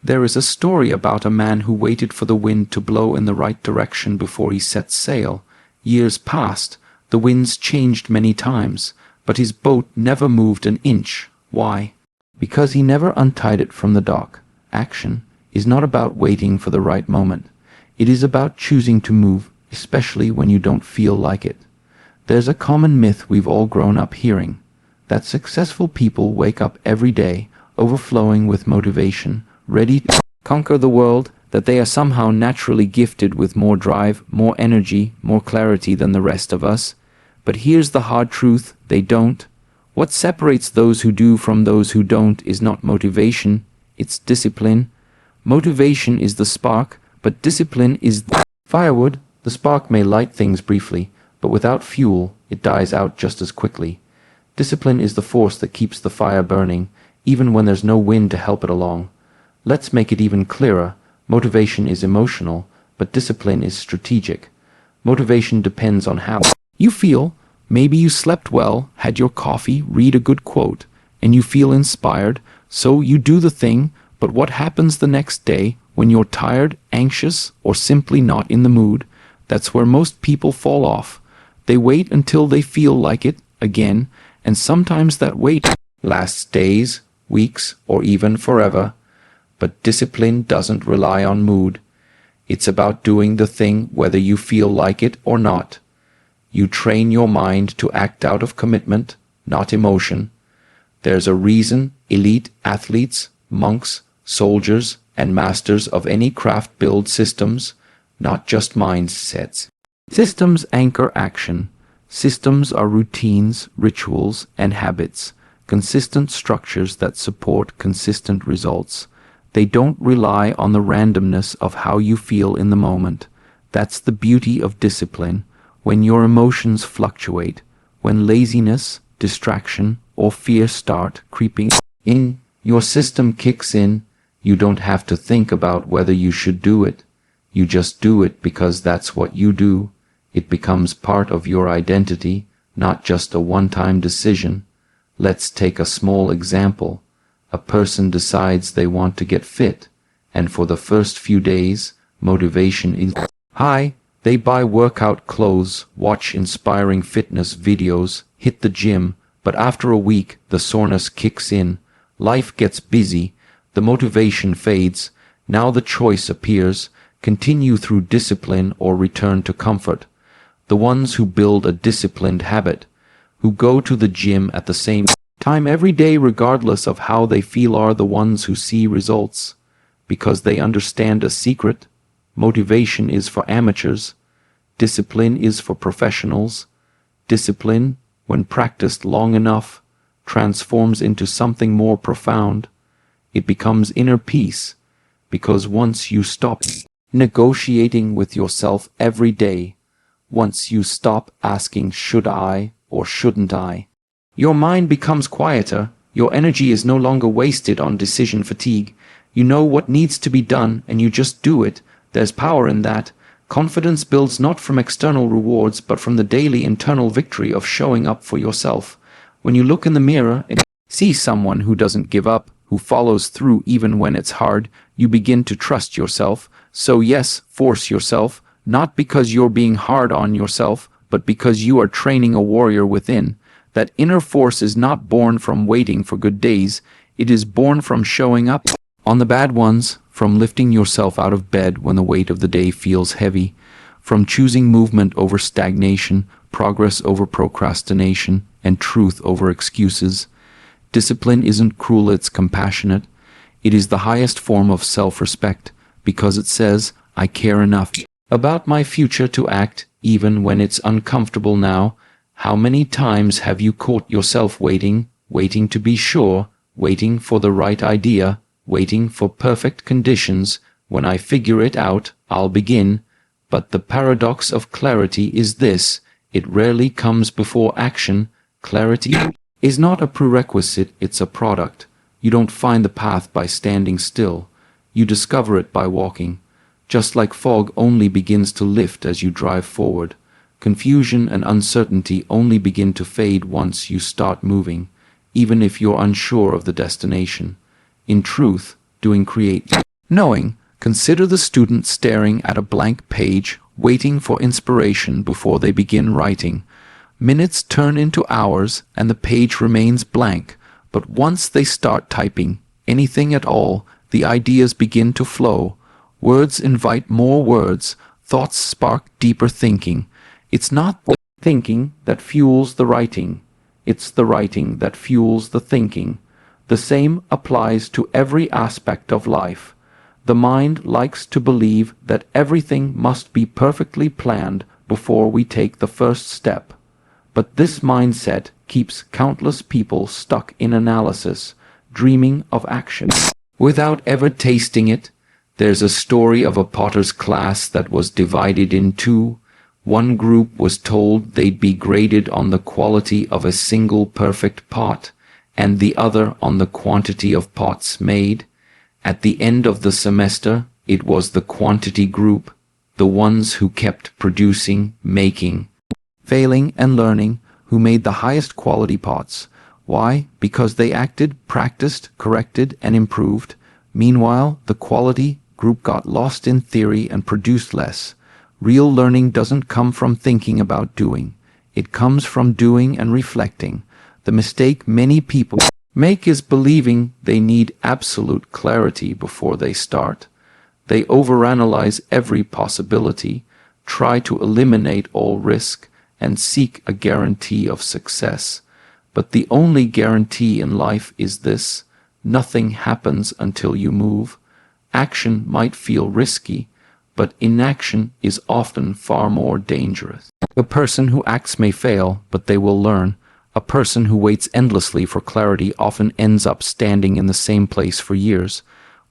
There is a story about a man who waited for the wind to blow in the right direction before he set sail. Years passed, the winds changed many times, but his boat never moved an inch. Why? Because he never untied it from the dock. Action is not about waiting for the right moment. It is about choosing to move, especially when you don't feel like it. There's a common myth we've all grown up hearing, that successful people wake up every day, overflowing with motivation, ready to conquer the world, that they are somehow naturally gifted with more drive, more energy, more clarity than the rest of us. But here's the hard truth, they don't. What separates those who do from those who don't is not motivation, it's discipline. Motivation is the spark, but discipline is the firewood. The spark may light things briefly, but without fuel, it dies out just as quickly. Discipline is the force that keeps the fire burning, even when there's no wind to help it along. Let's make it even clearer. Motivation is emotional, but discipline is strategic. Motivation depends on how you feel. Maybe you slept well, had your coffee, read a good quote, and you feel inspired, so you do the thing, but what happens the next day when you're tired, anxious, or simply not in the mood? That's where most people fall off. They wait until they feel like it again, and sometimes that wait lasts days, weeks, or even forever. But discipline doesn't rely on mood. It's about doing the thing whether you feel like it or not. You train your mind to act out of commitment, not emotion. There's a reason elite athletes, monks, soldiers, and masters of any craft build systems, not just mindsets. Systems anchor action. Systems are routines, rituals, and habits, consistent structures that support consistent results. They don't rely on the randomness of how you feel in the moment. That's the beauty of discipline. When your emotions fluctuate, when laziness, distraction, or fear start creeping in, your system kicks in. You don't have to think about whether you should do it. You just do it because that's what you do. It becomes part of your identity, not just a one-time decision. Let's take a small example. A person decides they want to get fit, and for the first few days, motivation is high. They buy workout clothes, watch inspiring fitness videos, hit the gym, but after a week, the soreness kicks in. Life gets busy. The motivation fades. Now the choice appears: continue through discipline or return to comfort. The ones who build a disciplined habit, who go to the gym at the same time every day regardless of how they feel, are the ones who see results, because they understand a secret. Motivation is for amateurs. Discipline is for professionals. Discipline, when practiced long enough, transforms into something more profound. It becomes inner peace, because once you stop negotiating with yourself every day, once you stop asking should I or shouldn't I, your mind becomes quieter. Your energy is no longer wasted on decision fatigue. You know what needs to be done and you just do it. There's power in that. Confidence builds not from external rewards, but from the daily internal victory of showing up for yourself. When you look in the mirror and see someone who doesn't give up, who follows through even when it's hard, you begin to trust yourself. So yes, force yourself, not because you're being hard on yourself, but because you are training a warrior within. That inner force is not born from waiting for good days. It is born from showing up on the bad ones, from lifting yourself out of bed when the weight of the day feels heavy, from choosing movement over stagnation, progress over procrastination, and truth over excuses. Discipline isn't cruel, it's compassionate. It is the highest form of self-respect, because it says, I care enough about my future to act, even when it's uncomfortable now. How many times have you caught yourself waiting to be sure, waiting for the right idea, waiting for perfect conditions? When I figure it out, I'll begin. But the paradox of clarity is this: it rarely comes before action. Clarity is not a prerequisite, it's a product. You don't find the path by standing still. You discover it by walking. Just like fog only begins to lift as you drive forward, confusion and uncertainty only begin to fade once you start moving, even if you're unsure of the destination. In truth, doing create Knowing, consider the student staring at a blank page, waiting for inspiration before they begin writing. Minutes turn into hours and the page remains blank, but once they start typing anything at all, the ideas begin to flow. Words invite more words, thoughts spark deeper thinking. It's not the thinking that fuels the writing, it's the writing that fuels the thinking. The same applies to every aspect of life. The mind likes to believe that everything must be perfectly planned before we take the first step. But this mindset keeps countless people stuck in analysis, dreaming of action, without ever tasting it. There's a story of a potter's class that was divided in two. One group was told they'd be graded on the quality of a single perfect pot, and the other on the quantity of pots made. At the end of the semester, it was the quantity group, the ones who kept producing, making, failing and learning, who made the highest quality pots. Why? Because they acted, practiced, corrected, and improved. Meanwhile, the quality group got lost in theory and produced less. Real learning doesn't come from thinking about doing. It comes from doing and reflecting. The mistake many people make is believing they need absolute clarity before they start. They overanalyze every possibility, try to eliminate all risk, and seek a guarantee of success. But the only guarantee in life is this: nothing happens until you move. Action might feel risky, but inaction is often far more dangerous. A person who acts may fail, but they will learn. A person who waits endlessly for clarity often ends up standing in the same place for years.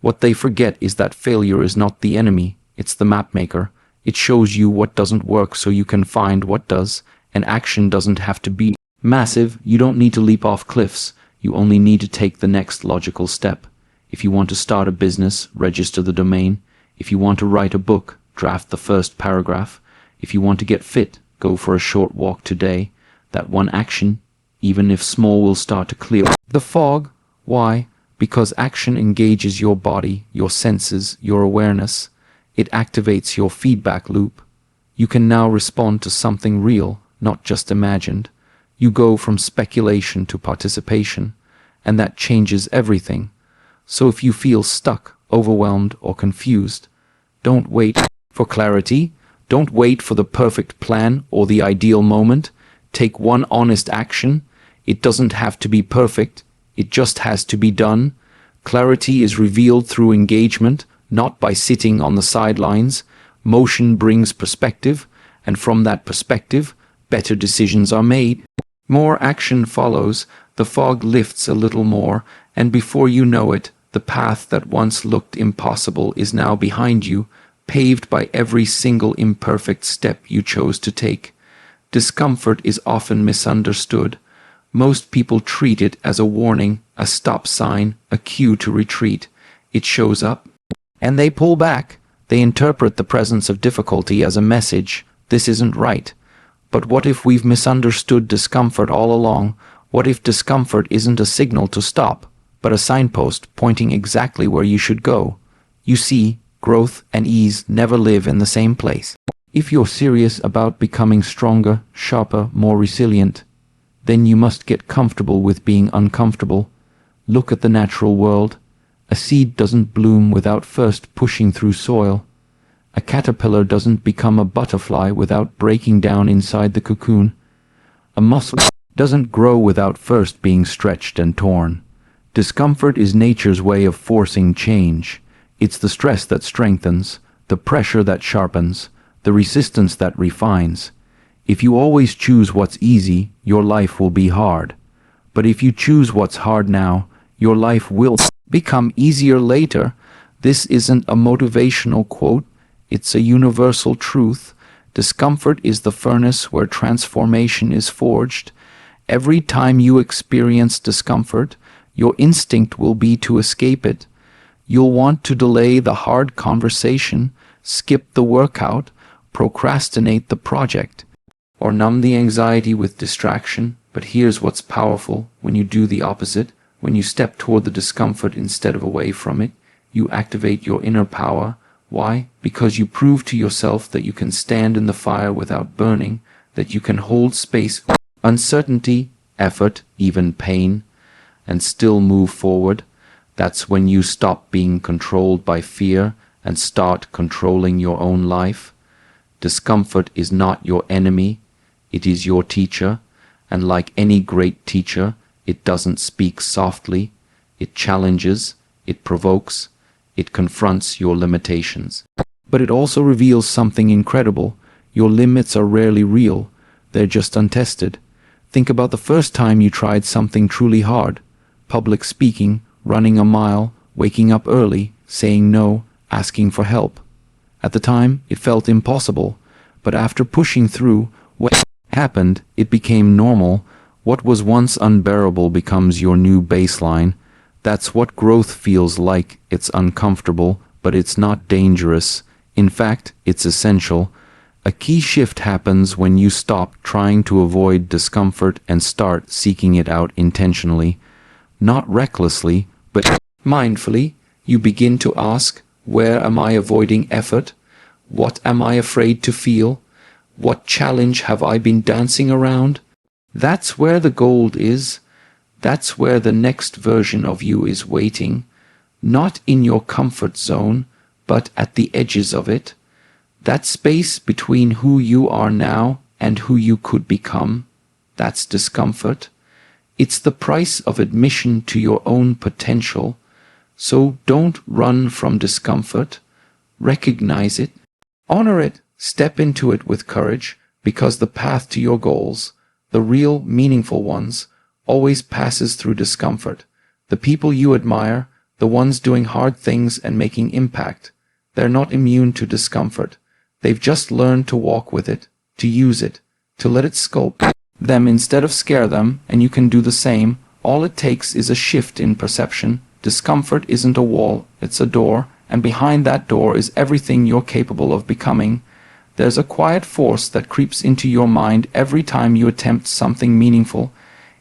What they forget is that failure is not the enemy, it's the mapmaker. It shows you what doesn't work so you can find what does, and action doesn't have to be massive. You don't need to leap off cliffs. You only need to take the next logical step. If you want to start a business, register the domain. If you want to write a book, draft the first paragraph. If you want to get fit, go for a short walk today. That one action, even if small, will start to clear the fog. Why? Because action engages your body, your senses, your awareness. It activates your feedback loop. You can now respond to something real, not just imagined. You go from speculation to participation, and that changes everything. So if you feel stuck, overwhelmed, or confused, don't wait for clarity. Don't wait for the perfect plan or the ideal moment. Take one honest action. It doesn't have to be perfect. It just has to be done. Clarity is revealed through engagement, not by sitting on the sidelines. Motion brings perspective, and from that perspective, better decisions are made. More action follows, the fog lifts a little more, and before you know it, the path that once looked impossible is now behind you, paved by every single imperfect step you chose to take. Discomfort is often misunderstood. Most people treat it as a warning, a stop sign, a cue to retreat. It shows up, and they pull back. They interpret the presence of difficulty as a message: this isn't right. But what if we've misunderstood discomfort all along? What if discomfort isn't a signal to stop, but a signpost pointing exactly where you should go? You see, growth and ease never live in the same place. If you're serious about becoming stronger, sharper, more resilient, then you must get comfortable with being uncomfortable. Look at the natural world. A seed doesn't bloom without first pushing through soil. A caterpillar doesn't become a butterfly without breaking down inside the cocoon. A muscle doesn't grow without first being stretched and torn. Discomfort is nature's way of forcing change. It's the stress that strengthens, the pressure that sharpens, the resistance that refines. If you always choose what's easy, your life will be hard. But if you choose what's hard now, your life will become easier later. This isn't a motivational quote, it's a universal truth. Discomfort is the furnace where transformation is forged. Every time you experience discomfort, your instinct will be to escape it. You'll want to delay the hard conversation, skip the workout, procrastinate the project, or numb the anxiety with distraction. But here's what's powerful: when you do the opposite, when you step toward the discomfort instead of away from it, you activate your inner power. Why? Because you prove to yourself that you can stand in the fire without burning, that you can hold space, uncertainty, effort, even pain, and still move forward. That's when you stop being controlled by fear and start controlling your own life. Discomfort is not your enemy, it is your teacher, and like any great teacher, it doesn't speak softly. It challenges, it provokes, it confronts your limitations. But it also reveals something incredible. Your limits are rarely real, they're just untested. Think about the first time you tried something truly hard. Public speaking, running a mile, waking up early, saying no, asking for help. At the time, it felt impossible, but after pushing through, what happened? It became normal. What was once unbearable becomes your new baseline. That's what growth feels like. It's uncomfortable, but it's not dangerous. In fact, it's essential. A key shift happens when you stop trying to avoid discomfort and start seeking it out intentionally. Not recklessly, but mindfully. You begin to ask, where am I avoiding effort? What am I afraid to feel? What challenge have I been dancing around? That's where the gold is. That's where the next version of you is waiting. Not in your comfort zone, but at the edges of it. That space between who you are now and who you could become. That's discomfort. It's the price of admission to your own potential. So don't run from discomfort. Recognize it. Honor it. Step into it with courage, because the path to your goals, the real, meaningful ones, always passes through discomfort. The people you admire, the ones doing hard things and making impact, they're not immune to discomfort. They've just learned to walk with it, to use it, to let it sculpt them instead of scare them, and you can do the same. All it takes is a shift in perception. Discomfort isn't a wall, it's a door, and behind that door is everything you're capable of becoming. There's a quiet force that creeps into your mind every time you attempt something meaningful.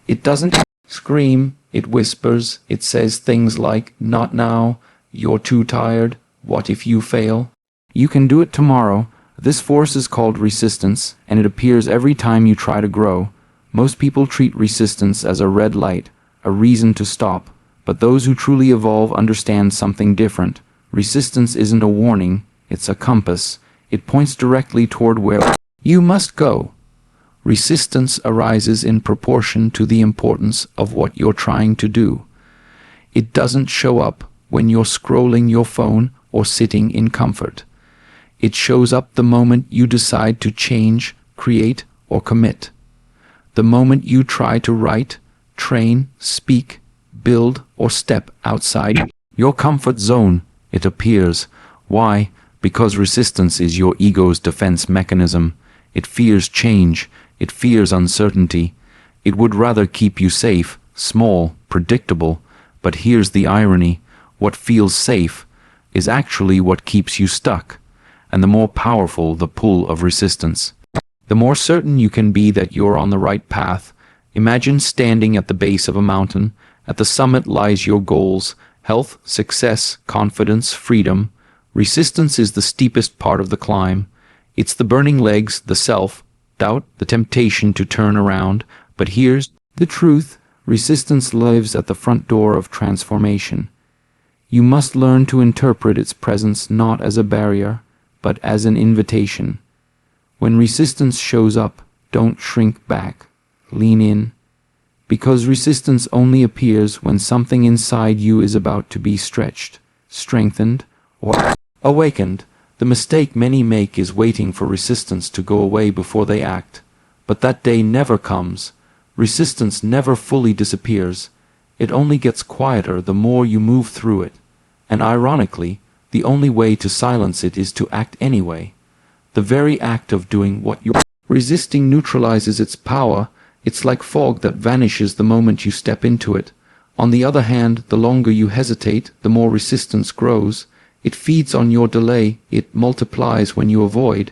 It doesn't scream, it whispers, it says things like, not now, you're too tired, what if you fail? You can do it tomorrow. This force is called resistance, and it appears every time you try to grow. Most people treat resistance as a red light, a reason to stop, but those who truly evolve understand something different. Resistance isn't a warning, it's a compass. It points directly toward where you must go. Resistance arises in proportion to the importance of what you're trying to do. It doesn't show up when you're scrolling your phone or sitting in comfort. It shows up the moment you decide to change, create, or commit. The moment you try to write, train, speak, build, or step outside your comfort zone, it appears. Why? Because resistance is your ego's defense mechanism. It fears change. It fears uncertainty. It would rather keep you safe, small, predictable. But here's the irony. What feels safe is actually what keeps you stuck. And the more powerful the pull of resistance, the more certain you can be that you're on the right path. Imagine standing at the base of a mountain. At the summit lies your goals: health, success, confidence, freedom. Resistance is the steepest part of the climb. It's the burning legs, the self-doubt, the temptation to turn around. But here's the truth. Resistance lives at the front door of transformation. You must learn to interpret its presence not as a barrier, but as an invitation. When resistance shows up, don't shrink back. Lean in. Because resistance only appears when something inside you is about to be stretched, strengthened, or awakened. The mistake many make is waiting for resistance to go away before they act. But that day never comes. Resistance never fully disappears. It only gets quieter the more you move through it. And ironically, the only way to silence it is to act anyway. The very act of doing what you're resisting neutralizes its power. It's like fog that vanishes the moment you step into it. On the other hand, the longer you hesitate, the more resistance grows. It feeds on your delay. It multiplies when you avoid.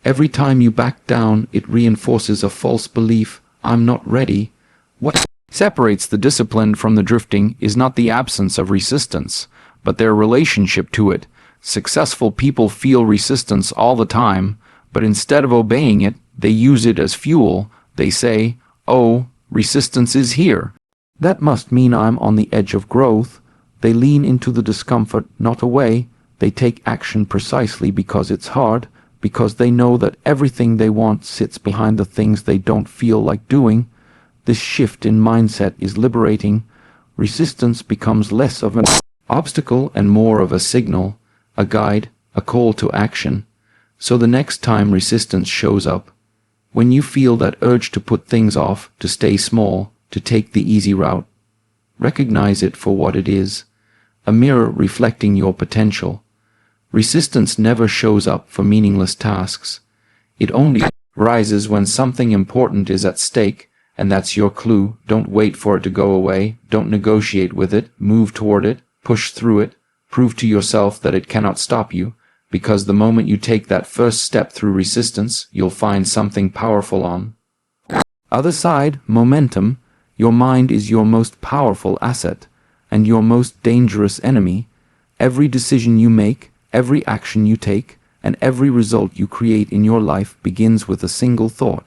Every time you back down, it reinforces a false belief: I'm not ready. What separates the disciplined from the drifting is not the absence of resistance, but their relationship to it. Successful people feel resistance all the time, but instead of obeying it, they use it as fuel. They say, "Oh, resistance is here. That must mean I'm on the edge of growth." They lean into the discomfort, not away. They take action precisely because it's hard, because they know that everything they want sits behind the things they don't feel like doing. This shift in mindset is liberating. Resistance becomes less of an obstacle and more of a signal, a guide, a call to action. So the next time resistance shows up, when you feel that urge to put things off, to stay small, to take the easy route, recognize it for what it is, a mirror reflecting your potential. Resistance never shows up for meaningless tasks. It only rises when something important is at stake, and that's your clue. Don't wait for it to go away. Don't negotiate with it. Move toward it. Push through it. Prove to yourself that it cannot stop you, because the moment you take that first step through resistance, you'll find something powerful on other side. Momentum. Your mind is your most powerful asset and your most dangerous enemy. Every decision you make, every action you take, and every result you create in your life begins with a single thought.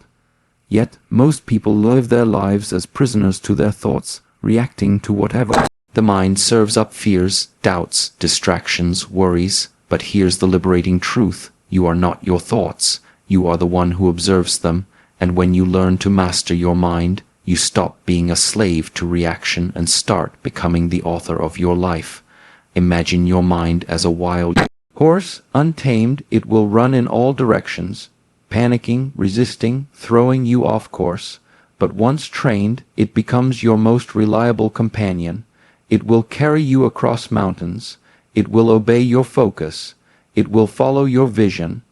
Yet, most people live their lives as prisoners to their thoughts, reacting to whatever the mind serves up: fears, doubts, distractions, worries. But here's the liberating truth. You are not your thoughts. You are the one who observes them. And when you learn to master your mind, you stop being a slave to reaction and start becoming the author of your life. Imagine your mind as a wild horse. Untamed, it will run in all directions, panicking, resisting, throwing you off course. But once trained, it becomes your most reliable companion. It will carry you across mountains. It will obey your focus. It will follow your vision.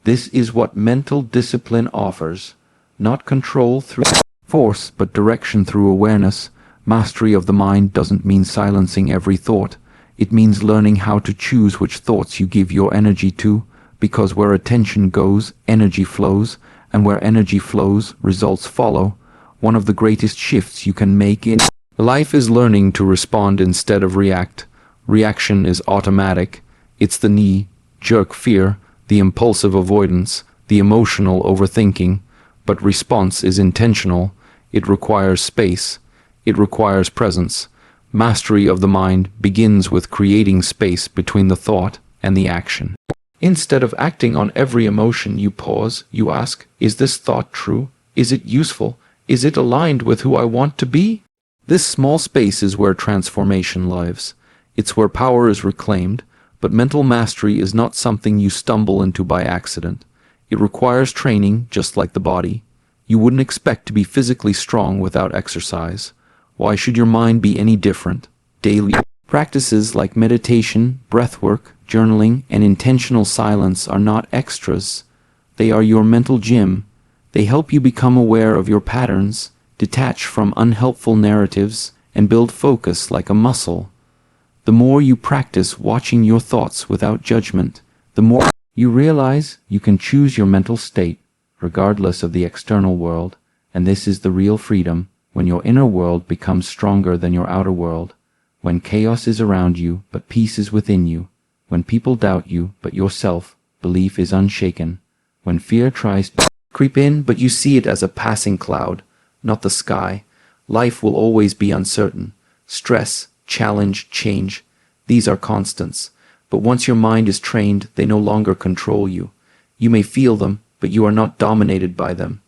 This is what mental discipline offers. Not control through force, but direction through awareness. Mastery of the mind doesn't mean silencing every thought. It means learning how to choose which thoughts you give your energy to, because where attention goes, energy flows, and where energy flows, results follow. One of the greatest shifts you can make in life is learning to respond instead of react. Reaction is automatic. It's the knee-jerk fear, the impulsive avoidance, the emotional overthinking. But response is intentional. It requires space. It requires presence. Mastery of the mind begins with creating space between the thought and the action. Instead of acting on every emotion, you pause, you ask, is this thought true? Is it useful? Is it aligned with who I want to be? This small space is where transformation lives. It's where power is reclaimed, but mental mastery is not something you stumble into by accident. It requires training, just like the body. You wouldn't expect to be physically strong without exercise. Why should your mind be any different? Daily practices like meditation, breathwork, journaling, and intentional silence are not extras. They are your mental gym. They help you become aware of your patterns, detach from unhelpful narratives, and build focus like a muscle. The more you practice watching your thoughts without judgment, the more you realize you can choose your mental state, regardless of the external world, and this is the real freedom, when your inner world becomes stronger than your outer world, when chaos is around you, but peace is within you, when people doubt you, but your self-belief is unshaken, when fear tries to creep in, but you see it as a passing cloud, not the sky. Life will always be uncertain. Stress, challenge, change, these are constants. But once your mind is trained, they no longer control you. You may feel them, but you are not dominated by them.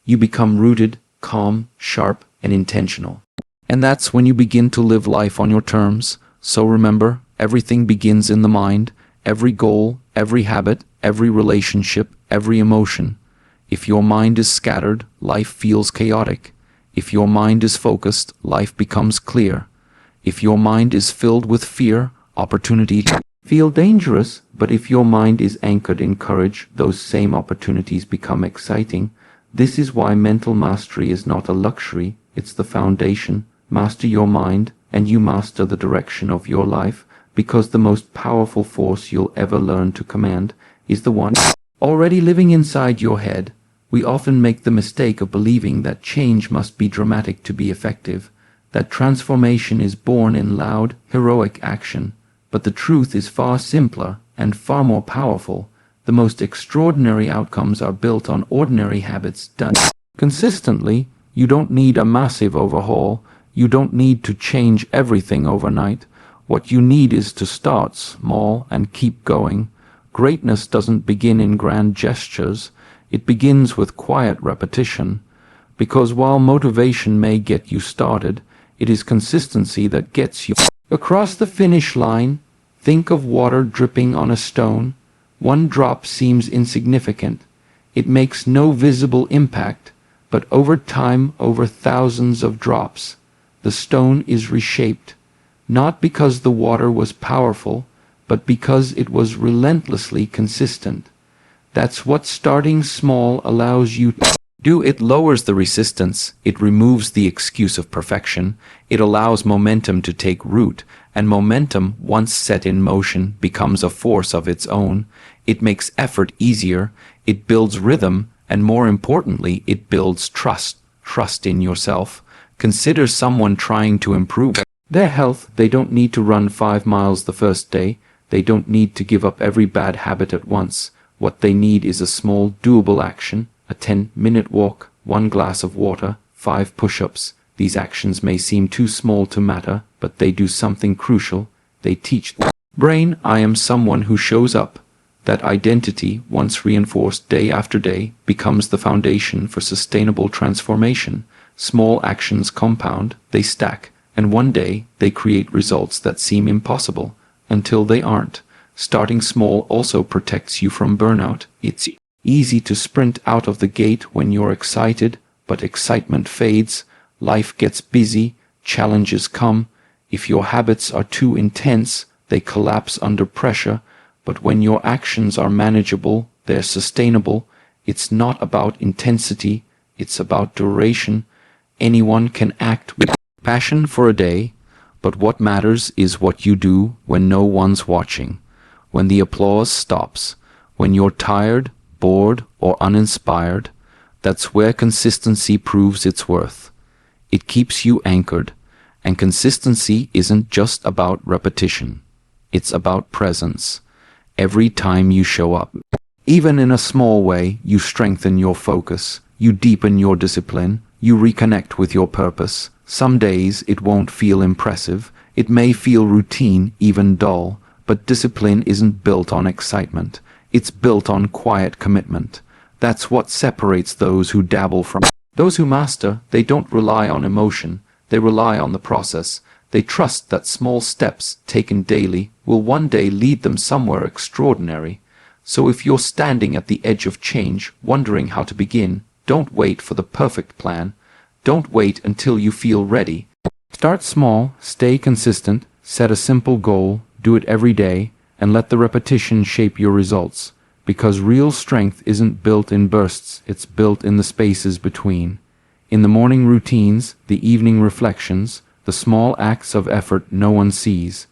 You become rooted, calm, sharp, and intentional. And that's when you begin to live life on your terms. So remember, everything begins in the mind. Every goal, every habit, every relationship, every emotion. If your mind is scattered, life feels chaotic. If your mind is focused, life becomes clear. If your mind is filled with fear, opportunity feel dangerous, but if your mind is anchored in courage, those same opportunities become exciting. This is why mental mastery is not a luxury, it's the foundation. Master your mind, and you master the direction of your life, because the most powerful force you'll ever learn to command is the one already living inside your head. We often make the mistake of believing that change must be dramatic to be effective, that transformation is born in loud, heroic action. but the truth is far simpler and far more powerful. The most extraordinary outcomes are built on ordinary habits done consistently. You don't need a massive overhaul. You don't need to change everything overnight. What you need is to start small and keep going. Greatness doesn't begin in grand gestures. It begins with quiet repetition. Because while motivation may get you started, it is consistency that gets you across the finish line. Think of water dripping on a stone. One drop seems insignificant. It makes no visible impact, but over time, over thousands of drops, the stone is reshaped, not because the water was powerful, but because it was relentlessly consistent. That's what starting small allows you to do. It lowers the resistance, it removes the excuse of perfection, it allows momentum to take root, and momentum, once set in motion, becomes a force of its own. It makes effort easier, it builds rhythm, and more importantly, it builds trust in yourself. Consider someone trying to improve their health. They don't need to run 5 miles the first day. They don't need to give up every bad habit at once. What they need is a small, doable action, a 10-minute walk, 1 glass of water, 5 push-ups. These actions may seem too small to matter, but they do something crucial. They teach the brain, I am someone who shows up. That identity, once reinforced day after day, becomes the foundation for sustainable transformation. Small actions compound, they stack, and one day they create results that seem impossible, until they aren't. Starting small also protects you from burnout. It's easy to sprint out of the gate when you're excited, but excitement fades. Life gets busy, challenges come. If your habits are too intense, they collapse under pressure. But when your actions are manageable, they're sustainable. It's not about intensity, it's about duration. Anyone can act with passion for a day, but what matters is what you do when no one's watching, when the applause stops, when you're tired, bored, or uninspired. That's where consistency proves its worth. It keeps you anchored, and consistency isn't just about repetition. It's about presence. Every time you show up, even in a small way, you strengthen your focus, you deepen your discipline, you reconnect with your purpose. Some days it won't feel impressive, it may feel routine, even dull, but discipline isn't built on excitement. It's built on quiet commitment. That's what separates those who dabble from those who master. They don't rely on emotion, they rely on the process. They trust that small steps taken daily will one day lead them somewhere extraordinary. So if you're standing at the edge of change, wondering how to begin, don't wait for the perfect plan. Don't wait until you feel ready. Start small, stay consistent, set a simple goal, do it every day, and let the repetition shape your results. Because real strength isn't built in bursts, it's built in the spaces between. In the morning routines, the evening reflections, the small acts of effort no one sees.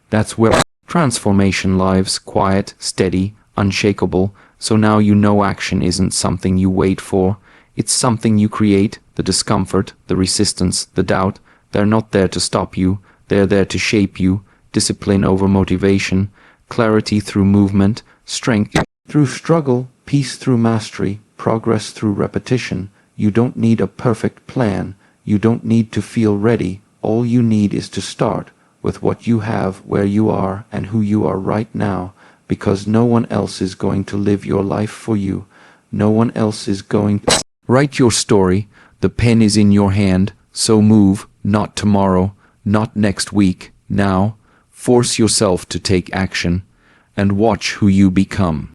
That's where transformation lives, quiet, steady, unshakable. So now you know action isn't something you wait for. It's something you create. The discomfort, the resistance, the doubt, they're not there to stop you. They're there to shape you. Discipline over motivation, clarity through movement, strength through struggle, peace through mastery, progress through repetition. You don't need a perfect plan. You don't need to feel ready. All you need is to start with what you have, where you are, and who you are right now, because no one else is going to live your life for you. No one else is going to write your story. The pen is in your hand, so move, not tomorrow, not next week, now. Force yourself to take action, and watch who you become.